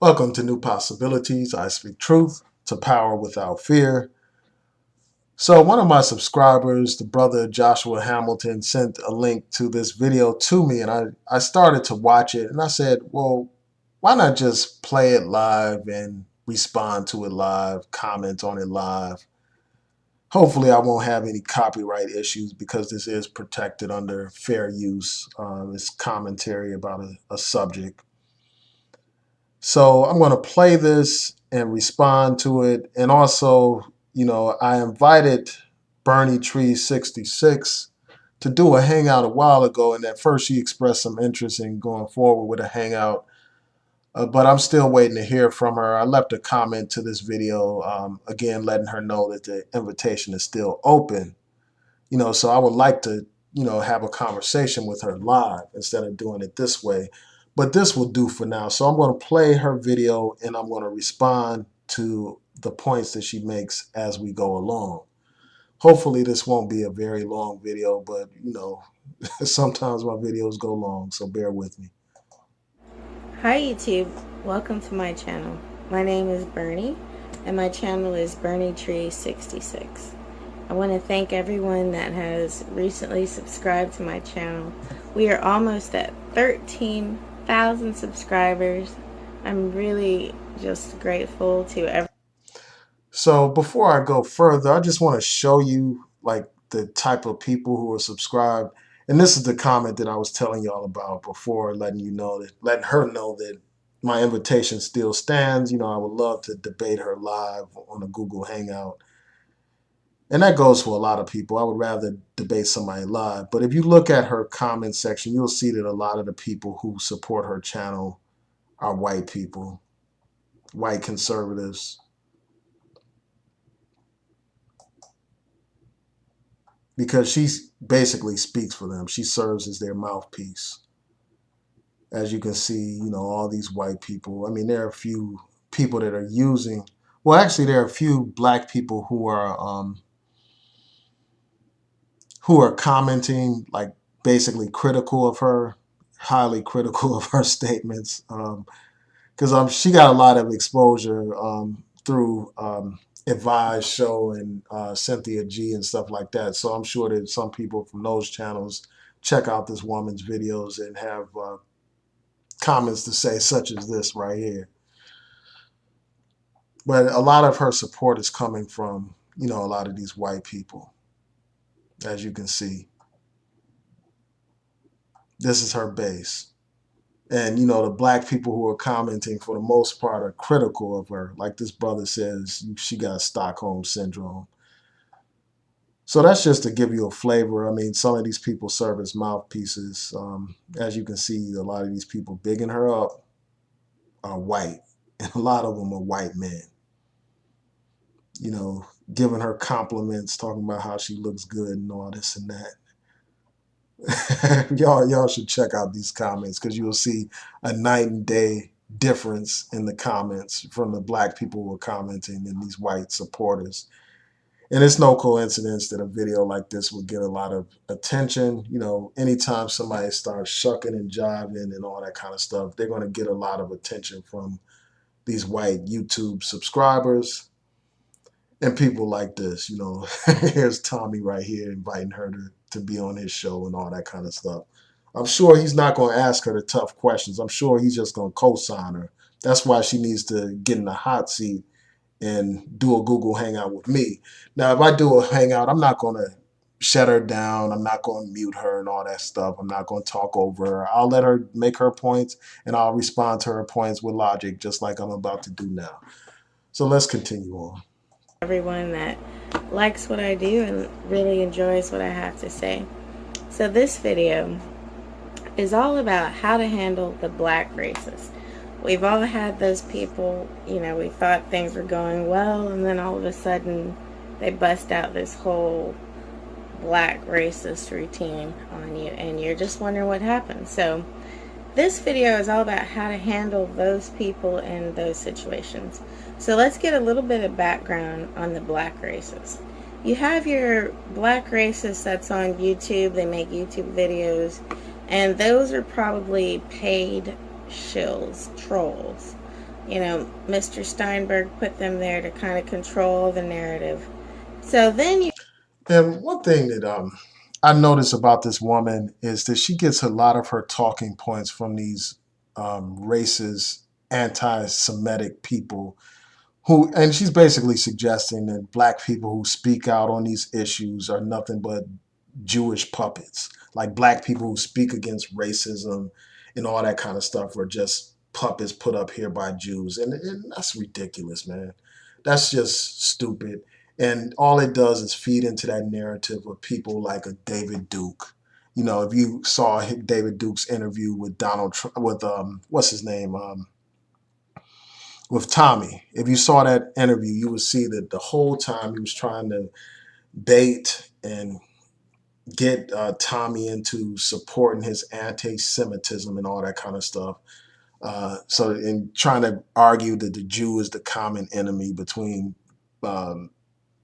Welcome to New Possibilities. I speak truth to power without fear. So, one of my subscribers, the brother Joshua Hamilton, sent a link to this video to me, and I started to watch it, and I said, well, why not just play it live and respond to it live, comment on it live? Hopefully, I won't have any copyright issues because this is protected under fair use. It's commentary about a subject. So I'm going to play this and respond to it. And also, I invited Bernie Tree 66 to do a hangout a while ago. And at first she expressed some interest in going forward with a hangout. But I'm still waiting to hear from her. I left a comment to this video, again, letting her know that the invitation is still open. So I would like to, have a conversation with her live instead of doing it this way. But this will do for now. So I'm going to play her video and I'm going to respond to the points that she makes as we go along. Hopefully this won't be a very long video, but sometimes my videos go long, so bear with me. Hi YouTube, welcome to my channel. My name is Bernie and my channel is Bernie Tree 66. I want to thank everyone that has recently subscribed to my channel. We are almost at 13,000 subscribers. I'm really just grateful to everyone. So before I go further, I just want to show you like the type of people who are subscribed. And this is the comment that I was telling y'all about before, letting her know that my invitation still stands. I would love to debate her live on a Google Hangout. And that goes for a lot of people. I would rather debate somebody live. But if you look at her comment section, you'll see that a lot of the people who support her channel are white people, white conservatives, because she basically speaks for them. She serves as their mouthpiece. As you can see, all these white people. I mean, there are a few people that are using. Well, actually, there are a few black people who are commenting, like basically critical of her, highly critical of her statements. Because she got a lot of exposure through Advise Show and Cynthia G and stuff like that. So I'm sure that some people from those channels check out this woman's videos and have comments to say, such as this right here. But a lot of her support is coming from, a lot of these white people, as you can see. This is her base. And, the black people who are commenting, for the most part, are critical of her. Like this brother says, she got Stockholm Syndrome. So that's just to give you a flavor. I mean, some of these people serve as mouthpieces. As you can see, a lot of these people bigging her up are white. And a lot of them are white men. Giving her compliments, talking about how she looks good and all this and that. y'all should check out these comments because you'll see a night and day difference in the comments from the black people who are commenting and these white supporters. And it's no coincidence that a video like this will get a lot of attention. Anytime somebody starts shucking and jiving and all that kind of stuff, they're going to get a lot of attention from these white YouTube subscribers and people like this. Here's Tommy right here inviting her to be on his show and all that kind of stuff. I'm sure he's not going to ask her the tough questions. I'm sure he's just going to co-sign her. That's why she needs to get in the hot seat and do a Google Hangout with me. Now, if I do a Hangout, I'm not going to shut her down. I'm not going to mute her and all that stuff. I'm not going to talk over her. I'll let her make her points, and I'll respond to her points with logic, just like I'm about to do now. So let's continue on. Everyone that likes what I do and really enjoys what I have to say. So this video is all about how to handle the black racist. We've all had those people, we thought things were going well, and then all of a sudden they bust out this whole black racist routine on you, and you're just wondering what happened. So this video is all about how to handle those people in those situations. So let's get a little bit of background on the black racist. You have your black racist that's on YouTube. They make YouTube videos, and those are probably paid shills, trolls. Mr. Steinberg put them there to kind of control the narrative. So then you And one thing that I notice about this woman is that she gets a lot of her talking points from these racist, anti-Semitic people who, and she's basically suggesting that black people who speak out on these issues are nothing but Jewish puppets. Like black people who speak against racism and all that kind of stuff are just puppets put up here by Jews. And that's ridiculous, man. That's just stupid. And all it does is feed into that narrative of people like a David Duke. You know, if you saw David Duke's interview with Donald Trump, with what's his name, with Tommy, if you saw that interview, you would see that the whole time he was trying to bait and get Tommy into supporting his anti-Semitism and all that kind of stuff. So in trying to argue that the Jew is the common enemy between um,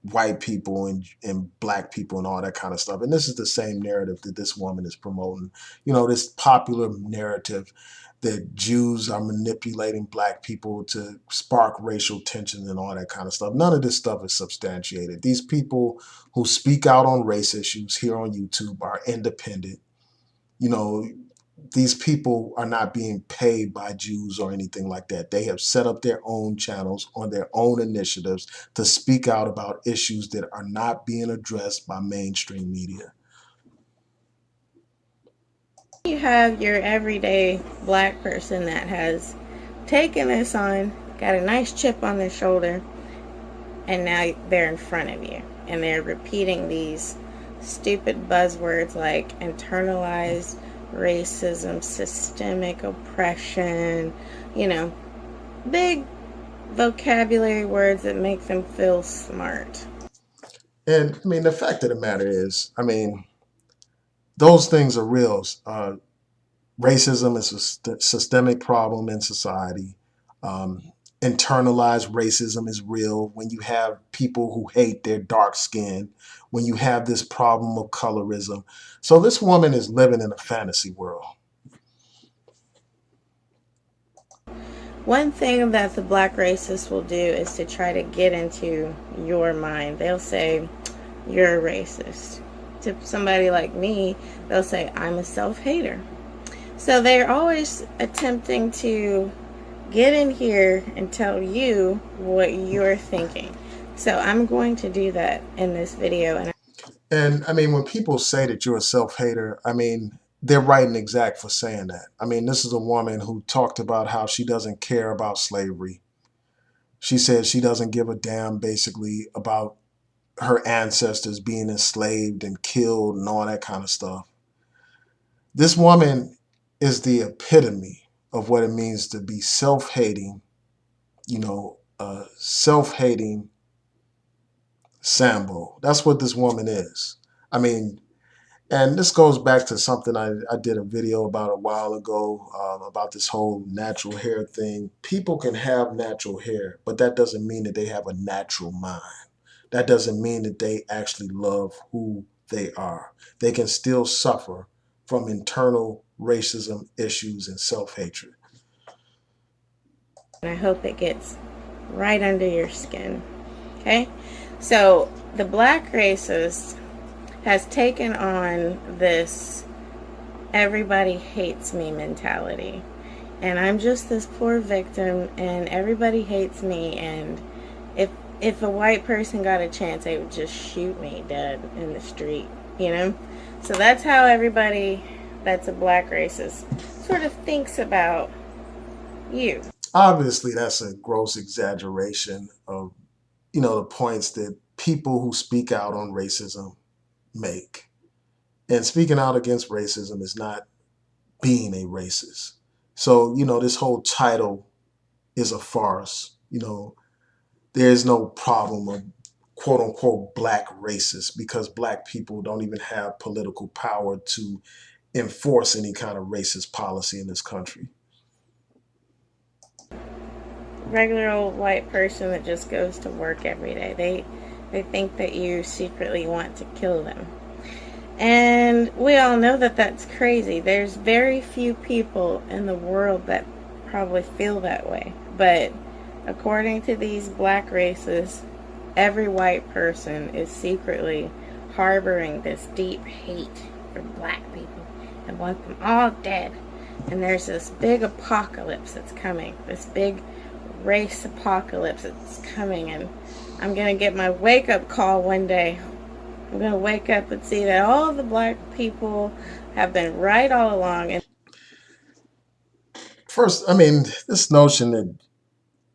white people and black people and all that kind of stuff. And this is the same narrative that this woman is promoting. You know, this popular narrative that Jews are manipulating black people to spark racial tension and all that kind of stuff. None of this stuff is substantiated. These people who speak out on race issues here on YouTube are independent. You know, these people are not being paid by Jews or anything like that. They have set up their own channels on their own initiatives to speak out about issues that are not being addressed by mainstream media. have your everyday black person that has taken this on, got a nice chip on their shoulder, and now they're in front of you and they're repeating these stupid buzzwords like internalized racism, systemic oppression, big vocabulary words that make them feel smart. And I mean, the fact of the matter is, I mean, those things are real. Racism is a systemic problem in society. Um, Internalized racism is real when you have people who hate their dark skin, when you have this problem of colorism. So this woman is living in a fantasy world. One thing that the black racists will do is to try to get into your mind. They'll say, you're a racist. To somebody like me, they'll say, I'm a self-hater. So they're always attempting to get in here and tell you what you're thinking. So I'm going to do that in this video. And I mean, when people say that you're a self hater, I mean, they're right and exact for saying that. I mean, this is a woman who talked about how she doesn't care about slavery. She said she doesn't give a damn basically about her ancestors being enslaved and killed and all that kind of stuff. This woman is the epitome of what it means to be self hating, self hating Sambo. That's what this woman is. I mean, and this goes back to something I did a video about a while ago about this whole natural hair thing. People can have natural hair, but that doesn't mean that they have a natural mind. That doesn't mean that they actually love who they are. They can still suffer from internal racism issues and self hatred. I hope it gets right under your skin. Okay? So the black racist has taken on this everybody hates me mentality. And I'm just this poor victim and everybody hates me, and if a white person got a chance, they would just shoot me dead in the street. So that's how everybody that's a black racist sort of thinks about you. Obviously, that's a gross exaggeration of, the points that people who speak out on racism make. And speaking out against racism is not being a racist. So, this whole title is a farce. There's no problem of quote unquote black racists because black people don't even have political power to enforce any kind of racist policy in this country. Regular old white person that just goes to work every day. They think that you secretly want to kill them. And we all know that that's crazy. There's very few people in the world that probably feel that way. But according to these black racists, every white person is secretly harboring this deep hate for black people and want them all dead. And there's this big apocalypse that's coming, this big race apocalypse that's coming, and I'm gonna get my wake up call one day. I'm gonna wake up and see that all the black people have been right all along. And First, I mean, this notion that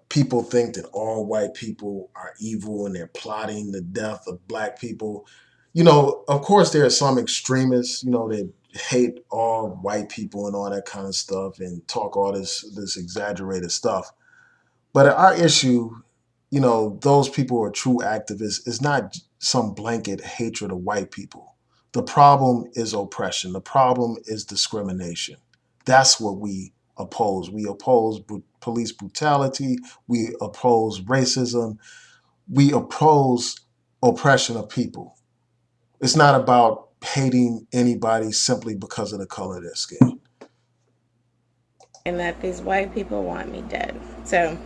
people think that all white people are evil and they're plotting the death of black people. Of course, there are some extremists, that hate all white people and all that kind of stuff and talk all this exaggerated stuff. But our issue, those people who are true activists, is not some blanket hatred of white people. The problem is oppression. The problem is discrimination. That's what we oppose. We oppose police brutality. We oppose racism. We oppose oppression of people. It's not about hating anybody simply because of the color of their skin. that these white people want me dead. So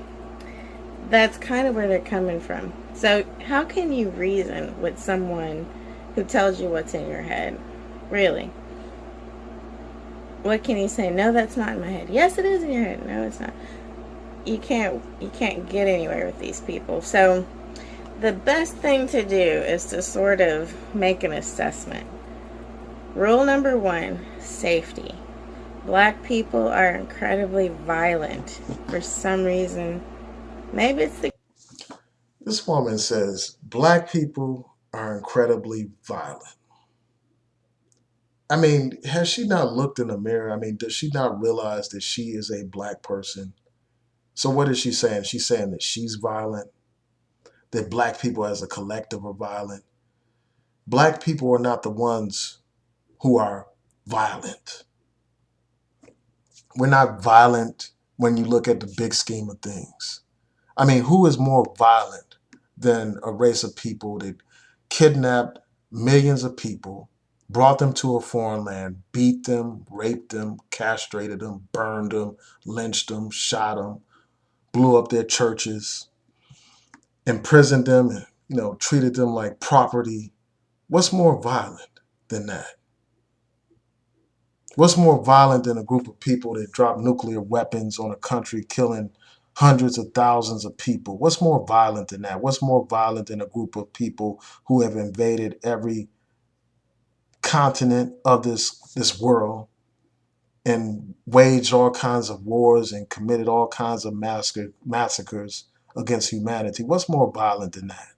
that's kind of where they're coming from. So, how can you reason with someone who tells you what's in your head? Really? What can you say? No, that's not in my head. Yes, it is in your head. No, it's not. You can't get anywhere with these people. So, the best thing to do is to sort of make an assessment. Rule number 1, safety. Black people are incredibly violent for some reason. Maybe it's the This woman says black people are incredibly violent. I mean, has she not looked in the mirror? I mean, does she not realize that she is a black person? So what is she saying? She's saying that she's violent, that black people as a collective are violent. Black people are not the ones who are violent. We're not violent when you look at the big scheme of things. I mean, who is more violent than a race of people that kidnapped millions of people, brought them to a foreign land, beat them, raped them, castrated them, burned them, lynched them, shot them, blew up their churches, imprisoned them, and, treated them like property? What's more violent than that? What's more violent than a group of people that drop nuclear weapons on a country, killing hundreds of thousands of people? What's more violent than that? What's more violent than a group of people who have invaded every continent of this world and waged all kinds of wars and committed all kinds of massacres against humanity? What's more violent than that?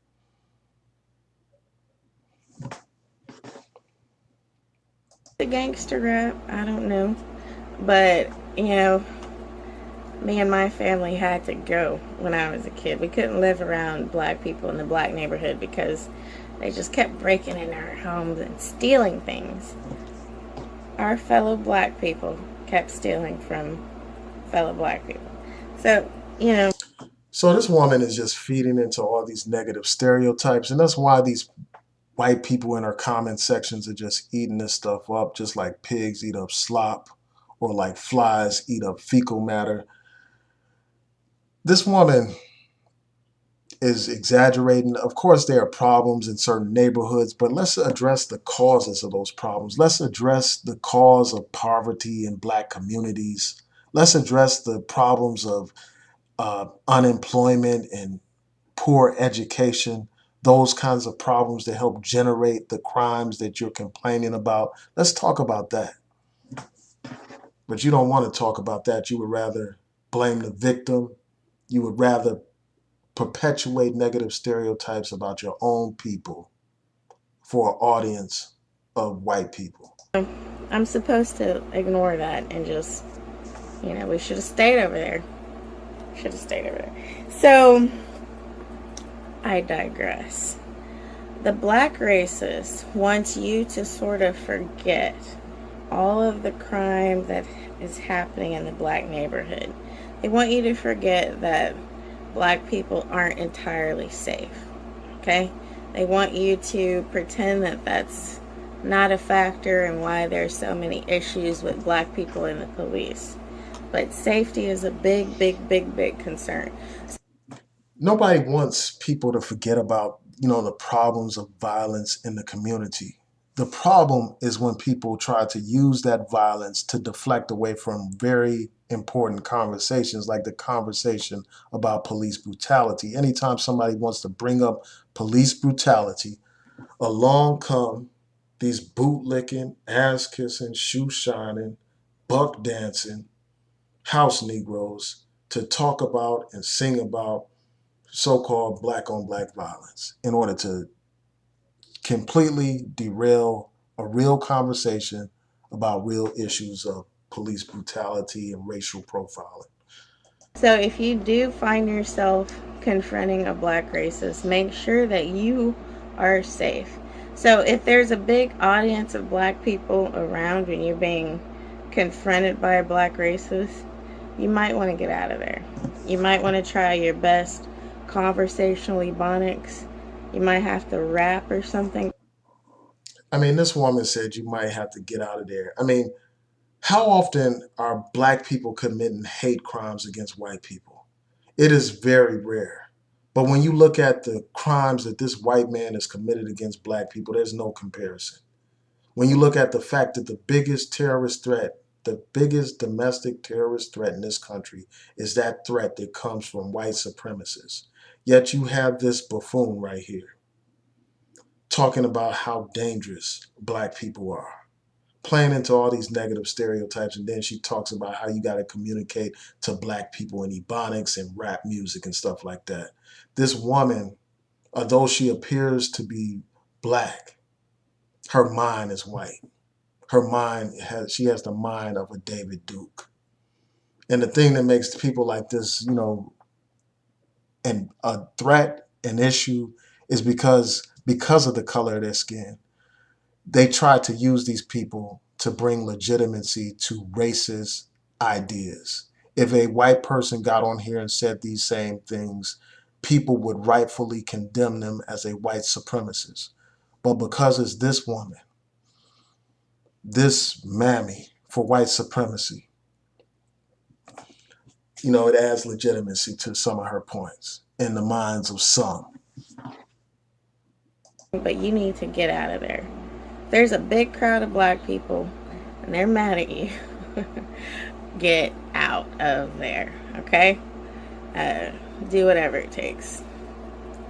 gangster rap. I don't know. But, me and my family had to go when I was a kid. We couldn't live around black people in the black neighborhood because they just kept breaking in our homes and stealing things. Our fellow black people kept stealing from fellow black people. So, So this woman is just feeding into all these negative stereotypes, and that's why these white people in our comment sections are just eating this stuff up, just like pigs eat up slop or like flies eat up fecal matter. This woman is exaggerating. Of course, there are problems in certain neighborhoods, but let's address the causes of those problems. Let's address the cause of poverty in black communities. Let's address the problems of unemployment and poor education, those kinds of problems that help generate the crimes that you're complaining about. Let's talk about that. But you don't want to talk about that. You would rather blame the victim. You would rather perpetuate negative stereotypes about your own people for an audience of white people. I'm supposed to ignore that and just, we should have stayed over there. Should have stayed over there. So, I digress. The black racist wants you to sort of forget all of the crime that is happening in the black neighborhood. They want you to forget that black people aren't entirely safe. Okay? They want you to pretend that that's not a factor in why there's so many issues with black people and the police. but safety is a big, big, big, big concern. Nobody wants people to forget about, the problems of violence in the community. The problem is when people try to use that violence to deflect away from very important conversations, like the conversation about police brutality. Anytime somebody wants to bring up police brutality, along come these bootlicking, ass kissing, shoe shining, buck dancing house Negroes to talk about and sing about so-called black on black violence in order to completely derail a real conversation about real issues of police brutality and racial profiling. So if you do find yourself confronting a black racist, make sure that you are safe. So if there's a big audience of black people around when you're being confronted by a black racist, you might want to get out of there. You might want to try your best conversational ebonics. You might have to rap or something. I mean, this woman said you might have to get out of there. I mean, how often are black people committing hate crimes against white people? It is very rare. But when you look at the crimes that this white man has committed against black people, there's no comparison. When you look at the fact that the biggest terrorist threat, the biggest domestic terrorist threat in this country is that threat that comes from white supremacists. Yet you have this buffoon right here talking about how dangerous black people are, playing into all these negative stereotypes, and then she talks about how you got to communicate to black people in ebonics and rap music and stuff like that. This woman, although she appears to be black, her mind is white. She has the mind of a David Duke. And the thing that makes people like this, and a threat, an issue, is because of the color of their skin. They try to use these people to bring legitimacy to racist ideas. If a white person got on here and said these same things, people would rightfully condemn them as a white supremacist. But because it's this woman, this mammy for white supremacy, it adds legitimacy to some of her points in the minds of some. But you need to get out of there. There's a big crowd of black people and they're mad at you. Get out of there, okay? Uh, do whatever it takes.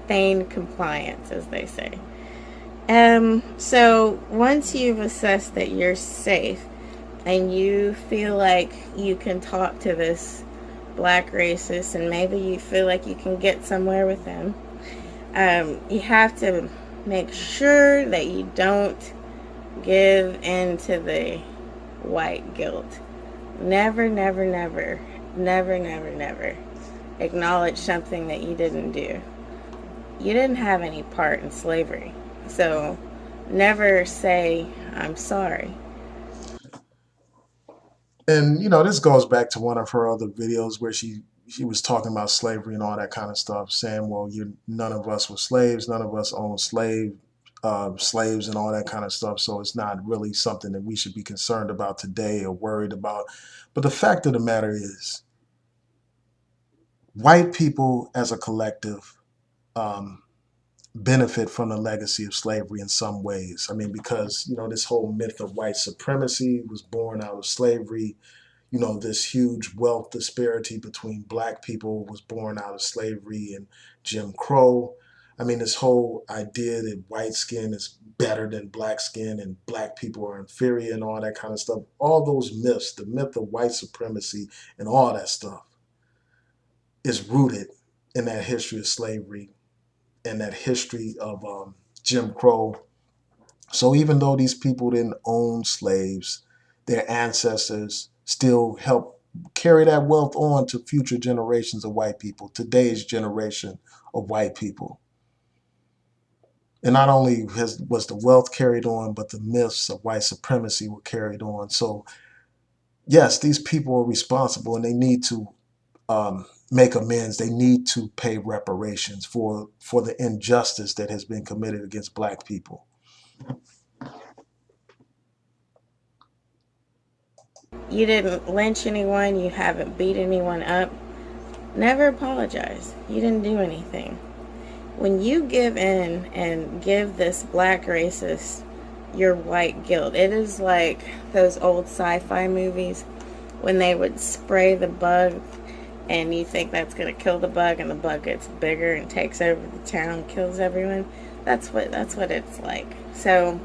Feign compliance, as they say. So once you've assessed that you're safe and you feel like you can talk to this black racist and maybe you feel like you can get somewhere with them, you have to make sure that you don't give in to the white guilt. Never, never, never, never, never, never acknowledge something that you didn't do. You didn't have any part in slavery. So never say, I'm sorry. And this goes back to one of her other videos where she was talking about slavery and all that kind of stuff, saying, "Well, none of us were slaves, none of us owned slaves, and all that kind of stuff. So it's not really something that we should be concerned about today or worried about." But the fact of the matter is, white people as a collective um, benefit from the legacy of slavery in some ways. I mean, because this whole myth of white supremacy was born out of slavery. This huge wealth disparity between black people was born out of slavery and Jim Crow. I mean, this whole idea that white skin is better than black skin and black people are inferior and all that kind of stuff, all those myths, the myth of white supremacy and all that stuff is rooted in that history of slavery and that history of Jim Crow. So even though these people didn't own slaves, their ancestors still helped carry that wealth on to future generations of white people, today's generation of white people. And not only was the wealth carried on, but the myths of white supremacy were carried on. So yes, these people are responsible and they need to make amends. They need to pay reparations for the injustice that has been committed against black people. You didn't lynch anyone, you haven't beat anyone up. Never apologize. You didn't do anything. When you give in and give this black racist your white guilt, it is like those old sci-fi movies when they would spray the bug and you think that's going to kill the bug and the bug gets bigger and takes over the town, kills everyone. That's what it's like. So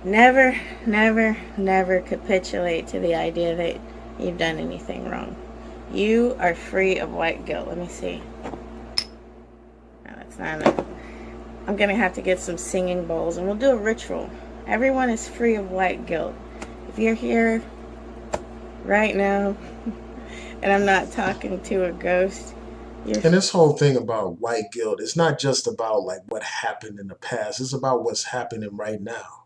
never, never, never capitulate to the idea that you've done anything wrong. You are free of white guilt. Let me see. No, that's not enough. I'm going to have to get some singing bowls and we'll do a ritual. Everyone is free of white guilt. If you're here right now and I'm not talking to a ghost, And this whole thing about white guilt, it's not just about like what happened in the past. It's about what's happening right now.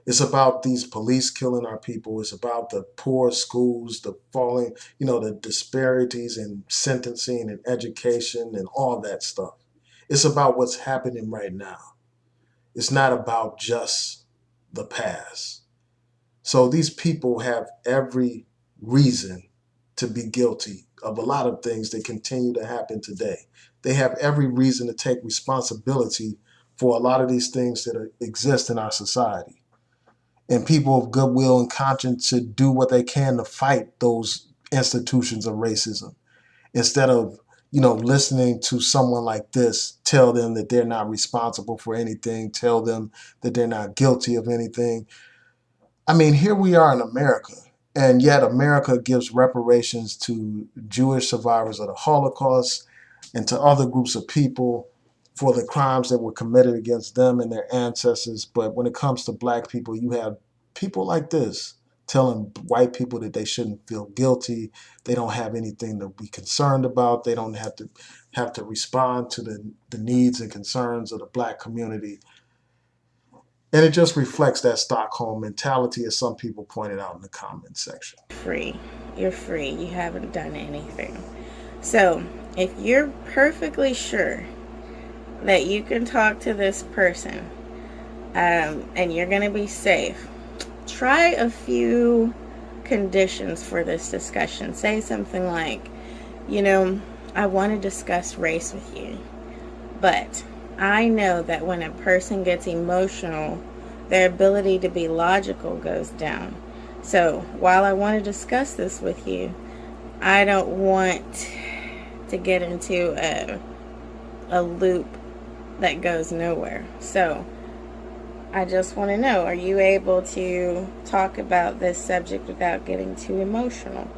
It's about these police killing our people. It's about the poor schools, the falling, the disparities in sentencing and education and all that stuff. It's about what's happening right now. It's not about just the past. So these people have every reason to be guilty of a lot of things that continue to happen today. They have every reason to take responsibility for a lot of these things that exist in our society. And people of goodwill and conscience should do what they can to fight those institutions of racism instead of listening to someone like this tell them that they're not responsible for anything, tell them that they're not guilty of anything. I mean, here we are in America, and yet America gives reparations to Jewish survivors of the Holocaust and to other groups of people for the crimes that were committed against them and their ancestors. But when it comes to black people, you have people like this telling white people that they shouldn't feel guilty. They don't have anything to be concerned about. They don't have to respond to the needs and concerns of the black community. And it just reflects that Stockholm mentality, as some people pointed out in the comments section. free. You're free. You haven't done anything. So, if you're perfectly sure that you can talk to this person and you're going to be safe, try a few conditions for this discussion. Say something like, I want to discuss race with you, but I know that when a person gets emotional, their ability to be logical goes down. So while I want to discuss this with you, I don't want to get into a loop that goes nowhere. So I just want to know, are you able to talk about this subject without getting too emotional?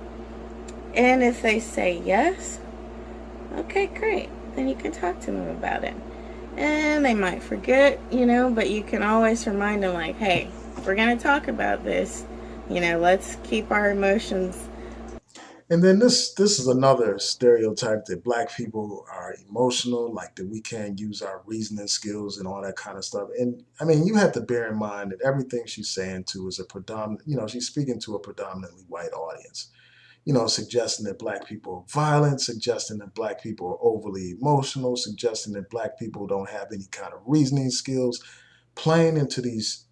And if they say yes, okay, great. Then you can talk to them about it. And they might forget, but you can always remind them, like, hey, if we're going to talk about this, let's keep our emotions. And then this is another stereotype that black people are emotional, like that we can't use our reasoning skills and all that kind of stuff. And I mean, you have to bear in mind that everything she's saying to is a predominant, she's speaking to a predominantly white audience. Suggesting that black people are violent, suggesting that black people are overly emotional, suggesting that black people don't have any kind of reasoning skills, playing into these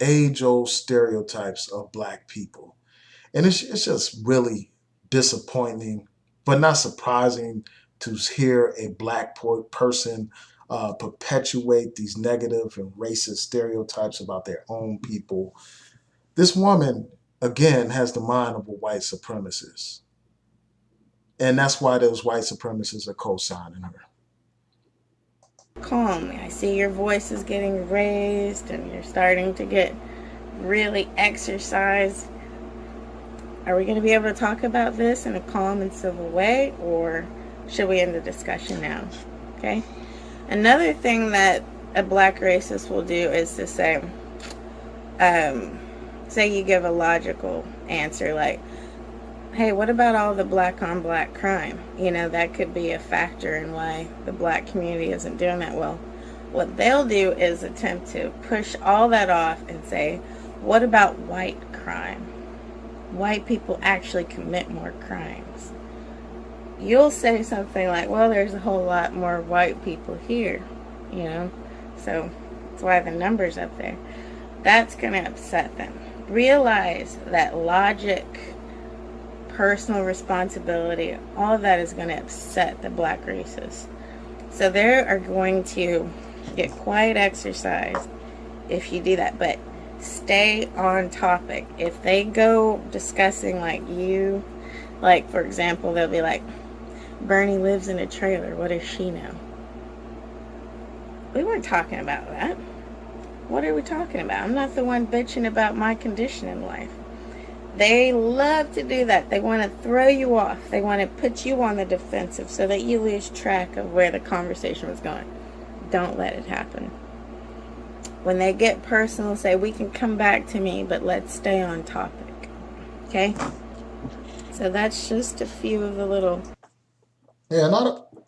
age-old stereotypes of black people. And it's just really disappointing, but not surprising to hear a black person perpetuate these negative and racist stereotypes about their own people. This woman, again, has the mind of a white supremacist. And that's why those white supremacists are co-signing her. Calm me. I see your voice is getting raised and you're starting to get really exercised. Are we going to be able to talk about this in a calm and civil way, or should we end the discussion now? Okay. Another thing that a black racist will do is to say you give a logical answer like, hey, what about all the black on black crime? That could be a factor in why the black community isn't doing that well. What they'll do is attempt to push all that off and say, what about white crime? White people actually commit more crimes. You'll say something like, well, there's a whole lot more white people here, so that's why the number's up there. That's going to upset them. realize that logic, personal responsibility, all of that is going to upset the black races. So they are going to get quiet exercise if you do that, but stay on topic. If they go discussing like for example, they'll be like, Bernie lives in a trailer, what does she know? We weren't talking about that. What are we talking about? I'm not the one bitching about my condition in life. They love to do that. They want to throw you off. They want to put you on the defensive so that you lose track of where the conversation was going. Don't let it happen. When they get personal, say, we can come back to me, but let's stay on topic. Okay? So that's just a few of the little... Yeah,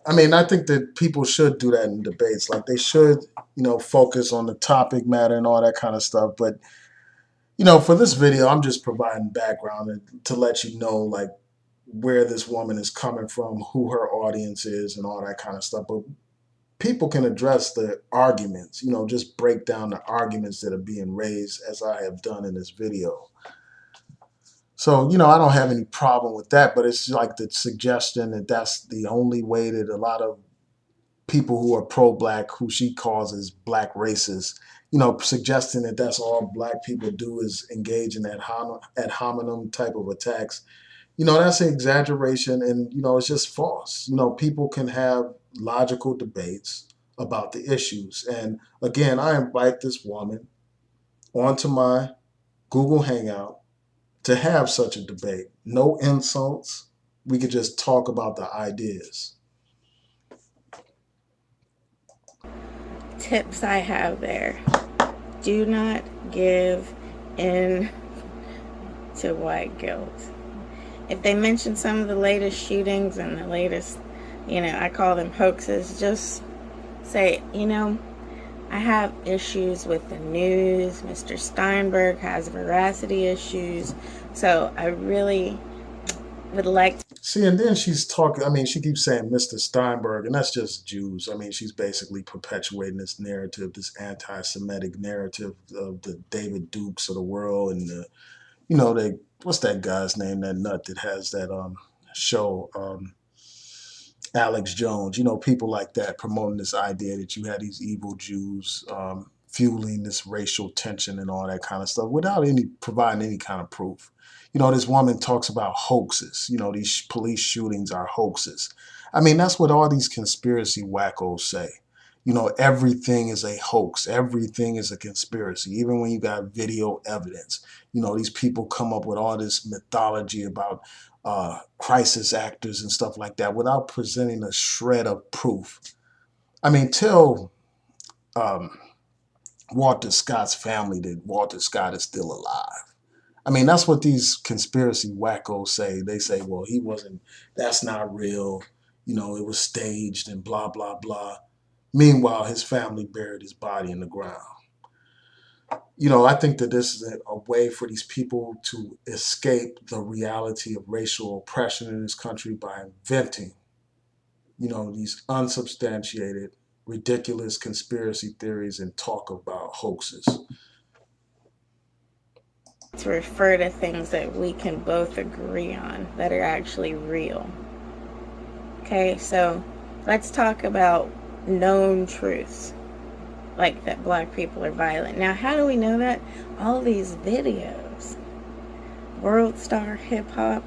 I mean, I think that people should do that in debates. Like they should, focus on the topic matter and all that kind of stuff. But, for this video, I'm just providing background to let you know, like, where this woman is coming from, who her audience is, and all that kind of stuff. But people can address the arguments, just break down the arguments that are being raised as I have done in this video. So, I don't have any problem with that, but it's like the suggestion that that's the only way that a lot of people who are pro-black, who she calls as black racists, suggesting that that's all black people do is engage in ad hominem type of attacks. That's an exaggeration and, it's just false. People can have logical debates about the issues. And again, I invite this woman onto my Google Hangout to have such a debate. No insults. We could just talk about the ideas. Tips I have there. Do not give in to white guilt. If they mention some of the latest shootings and the latest, I call them hoaxes, just say, I have issues with the news. Mr. Steinberg has veracity issues. So I really would like to... See, and then she's talking, I mean, she keeps saying Mr. Steinberg, and that's just Jews. I mean, she's basically perpetuating this narrative, this anti-Semitic narrative of the David Dukes of the world and what's that guy's name, that nut that has that show, Alex Jones, people like that promoting this idea that you had these evil Jews fueling this racial tension and all that kind of stuff without providing any kind of proof. This woman talks about hoaxes. These police shootings are hoaxes. I mean, that's what all these conspiracy wackos say. Everything is a hoax. Everything is a conspiracy. Even when you got video evidence, these people come up with all this mythology about crisis actors and stuff like that without presenting a shred of proof. I mean, tell Walter Scott's family that Walter Scott is still alive. I mean, that's what these conspiracy wackos say. They say, well, he wasn't, that's not real. It was staged and blah, blah, blah. Meanwhile, his family buried his body in the ground. I think that this is a way for these people to escape the reality of racial oppression in this country by inventing, these unsubstantiated, ridiculous conspiracy theories and talk about hoaxes. To refer to things that we can both agree on that are actually real. Okay, so let's talk about known truths, like that black people are violent. Now, how do we know that? All these videos, World Star Hip Hop,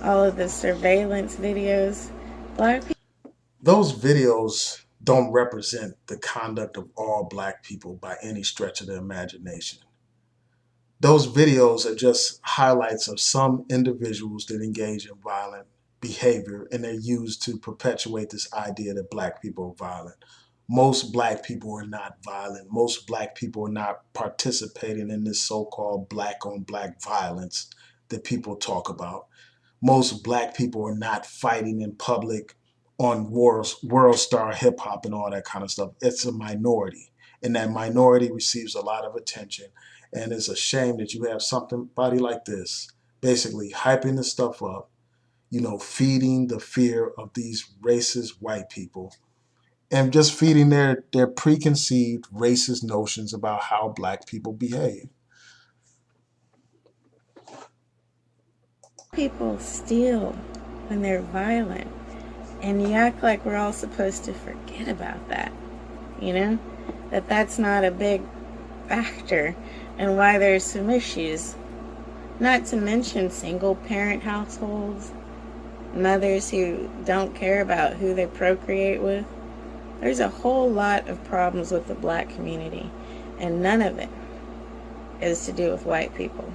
all of the surveillance videos, black people. Those videos don't represent the conduct of all black people by any stretch of the imagination. Those videos are just highlights of some individuals that engage in violent behavior, and they're used to perpetuate this idea that black people are violent. Most black people are not violent. Most black people are not participating in this so-called black on black violence that people talk about. Most black people are not fighting in public on world star hip hop and all that kind of stuff. It's a minority, and that minority receives a lot of attention. And it's a shame that you have somebody like this basically hyping this stuff up, feeding the fear of these racist white people and just feeding their preconceived racist notions about how black people behave. People steal when they're violent, and you act like we're all supposed to forget about that, you know? That's not a big factor and why there's some issues. Not to mention single parent households, mothers who don't care about who they procreate with. There's a whole lot of problems with the black community, and none of it is to do with white people.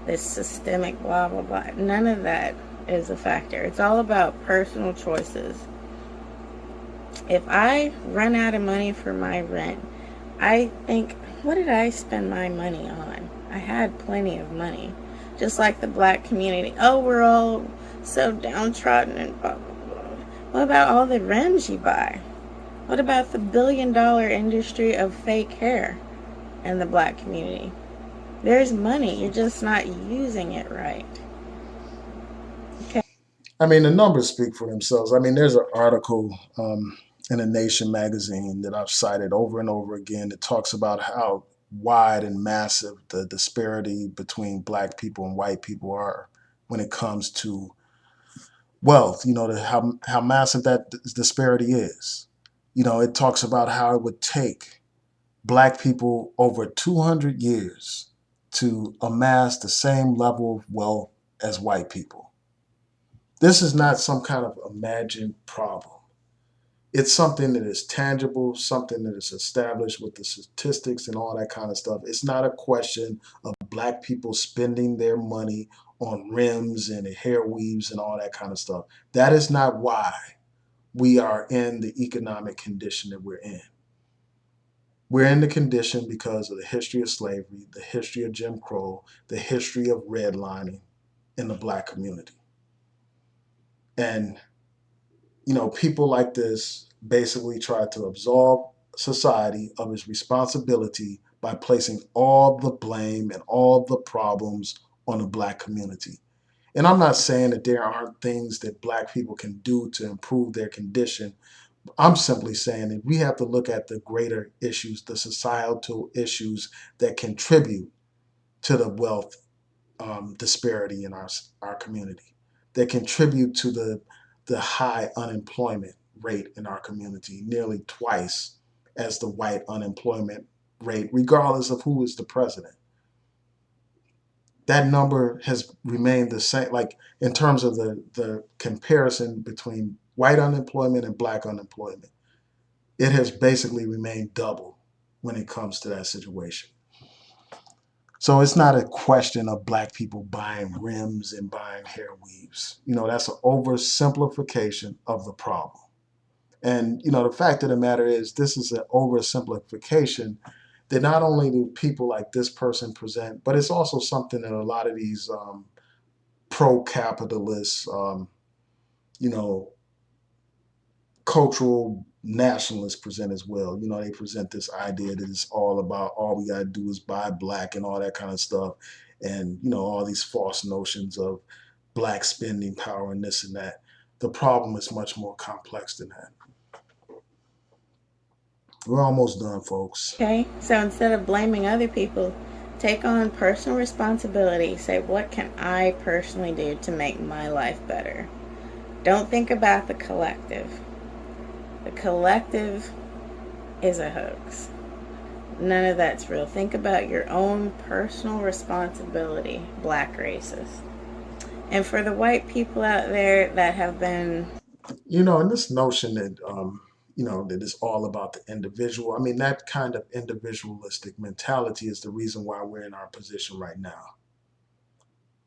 This systemic blah blah blah. None of that is a factor. It's all about personal choices. If I run out of money for my rent, I think, what did I spend my money on? I had plenty of money. Just like the black community. Oh, we're all so downtrodden and blah, blah, blah. What about all the rims you buy? What about the billion-dollar industry of fake hair in the black community? There's money. You're just not using it right. Okay. I mean, the numbers speak for themselves. I mean, there's an article in a Nation magazine that I've cited over and over again that talks about how wide and massive the disparity between black people and white people are when it comes to wealth. How massive that disparity is. It talks about how it would take black people over 200 years to amass the same level of wealth as white people. This is not some kind of imagined problem. It's something that is tangible, something that is established with the statistics and all that kind of stuff. It's not a question of black people spending their money on rims and hair weaves and all that kind of stuff. That is not why we are in the economic condition that we're in. We're in the condition because of the history of slavery, the history of Jim Crow, the history of redlining in the black community. And people like this basically try to absolve society of its responsibility by placing all the blame and all the problems on the black community. And I'm not saying that there aren't things that black people can do to improve their condition. I'm simply saying that we have to look at the greater issues, the societal issues that contribute to the wealth disparity in our community, that contribute to the high unemployment rate in our community, nearly twice as the white unemployment rate, regardless of who is the president. That number has remained the same, like in terms of the comparison between white unemployment and black unemployment. It has basically remained double when it comes to that situation. So it's not a question of black people buying rims and buying hair weaves. That's an oversimplification of the problem. And the fact of the matter is, this is an oversimplification that not only do people like this person present, but it's also something that a lot of these pro-capitalist, you know, cultural nationalists present as well. They present this idea that it's all about all we gotta do is buy black and all that kind of stuff, and all these false notions of black spending power and this and that. The problem is much more complex than that. We're almost done, folks. Okay, so instead of blaming other people, take on personal responsibility. Say, what can I personally do to make my life better? Don't think about the collective. The collective is a hoax. None of that's real. Think about your own personal responsibility, black racists. And for the white people out there that have been, And this notion that that it's all about the individual. I mean, that kind of individualistic mentality is the reason why we're in our position right now.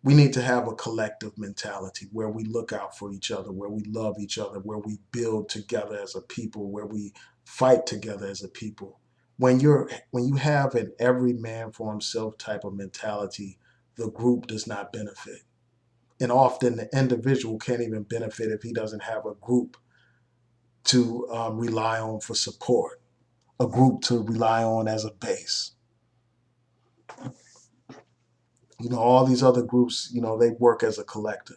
We need to have a collective mentality where we look out for each other, where we love each other, where we build together as a people, where we fight together as a people. When you have an every man for himself type of mentality, the group does not benefit. And often the individual can't even benefit if he doesn't have a group to rely on for support, a group to rely on as a base. All these other groups, they work as a collective.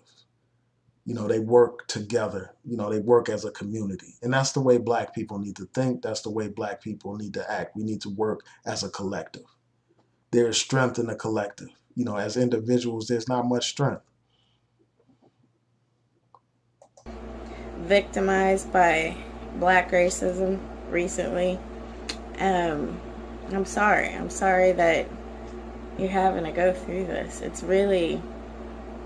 They work together. They work as a community. And that's the way black people need to think. That's the way black people need to act. We need to work as a collective. There is strength in the collective. As individuals, there's not much strength. victimized by black racism recently. I'm sorry. I'm sorry that you're having to go through this. It's really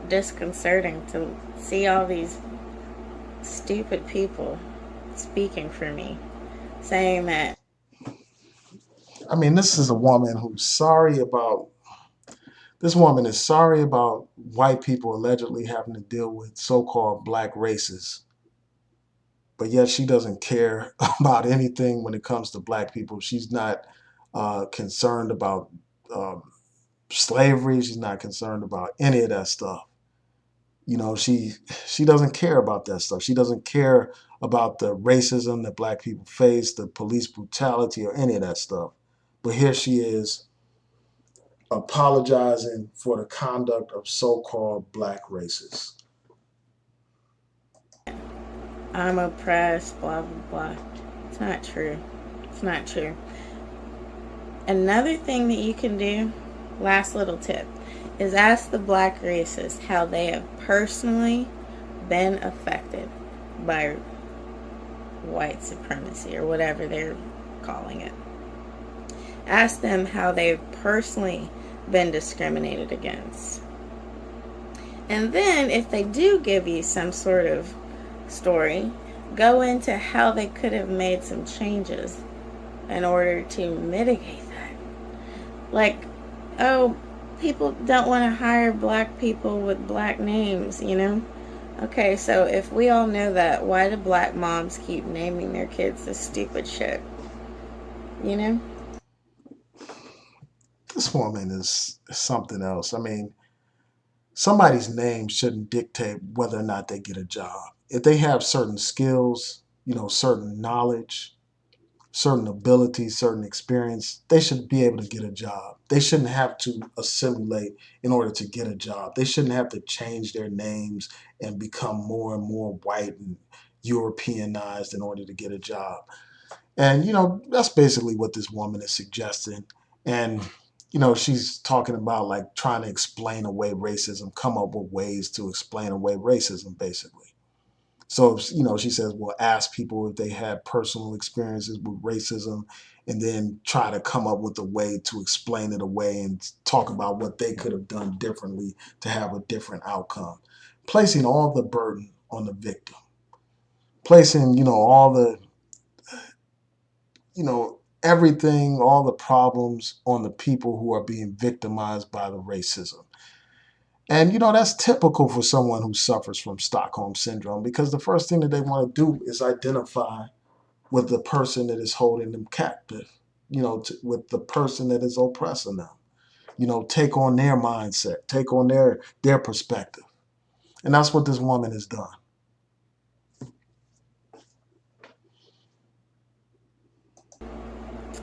disconcerting to see all these stupid people speaking for me, saying that. I mean, this is a woman who's sorry about. This woman is sorry about white people allegedly having to deal with so-called black racists, but yet she doesn't care about anything when it comes to black people. She's not concerned about um, slavery. She's not concerned about any of that stuff. You know, she doesn't care about that stuff. She doesn't care about the racism that black people face, the police brutality, or any of that stuff. But here she is apologizing for the conduct of so-called black racists. I'm oppressed, blah, blah, blah. It's not true. It's not true. Another thing that you can do, last little tip, is ask the black racists how they have personally been affected by white supremacy or whatever they're calling it. Ask them how they've personally been discriminated against. And then if they do give you some sort of story, go into how they could have made some changes in order to mitigate that. Like, oh, people don't want to hire black people with black names, you know? Okay, so if we all know that, why do black moms keep naming their kids this stupid shit? You know? This woman is something else. I mean, somebody's name shouldn't dictate whether or not they get a job. If they have certain skills, you know, certain knowledge, certain abilities, certain experience, they should be able to get a job. They shouldn't have to assimilate in order to get a job. They shouldn't have to change their names and become more and more white and Europeanized in order to get a job. And, you know, that's basically what this woman is suggesting. And, you know, she's talking about like trying to explain away racism, come up with ways to explain away racism, basically. So, you know, she says, well, ask people if they had personal experiences with racism and then try to come up with a way to explain it away and talk about what they could have done differently to have a different outcome. Placing all the burden on the victim, placing, you know, all the, you know, everything, all the problems on the people who are being victimized by the racism. And, you know, that's typical for someone who suffers from Stockholm Syndrome because the first thing that they want to do is identify with the person that is holding them captive, you know, with the person that is oppressing them, you know, take on their mindset, take on their perspective. And that's what this woman has done.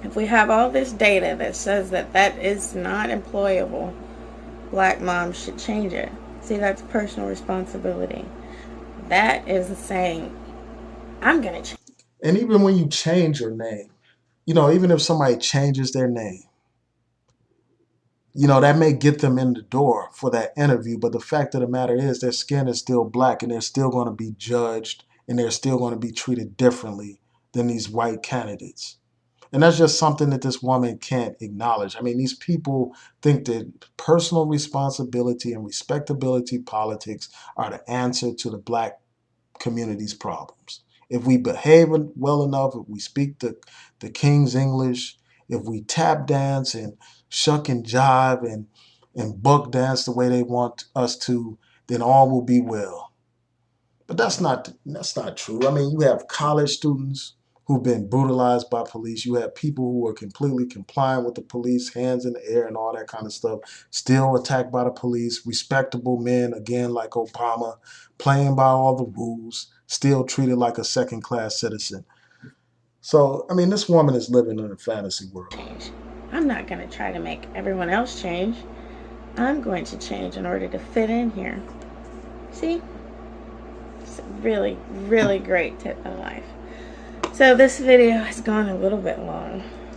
If we have all this data that says that that is not employable, black moms should change it. See, that's personal responsibility. That is saying, I'm going to change. And even when you change your name, you know, even if somebody changes their name, you know, that may get them in the door for that interview. But the fact of the matter is their skin is still black and they're still going to be judged and they're still going to be treated differently than these white candidates. And that's just something that this woman can't acknowledge. I mean, these people think that personal responsibility and respectability politics are the answer to the black community's problems. If we behave well enough, if we speak the King's English, if we tap dance and shuck and jive and buck dance the way they want us to, then all will be well. But that's not true. I mean, you have college students who've been brutalized by police. You have people who are completely compliant with the police, hands in the air and all that kind of stuff, still attacked by the police. Respectable men, again, like Obama, playing by all the rules, still treated like a second-class citizen. So, I mean, this woman is living in a fantasy world. I'm not going to try to make everyone else change. I'm going to change in order to fit in here. See? It's a really, really great tip of life. So this video has gone a little bit long.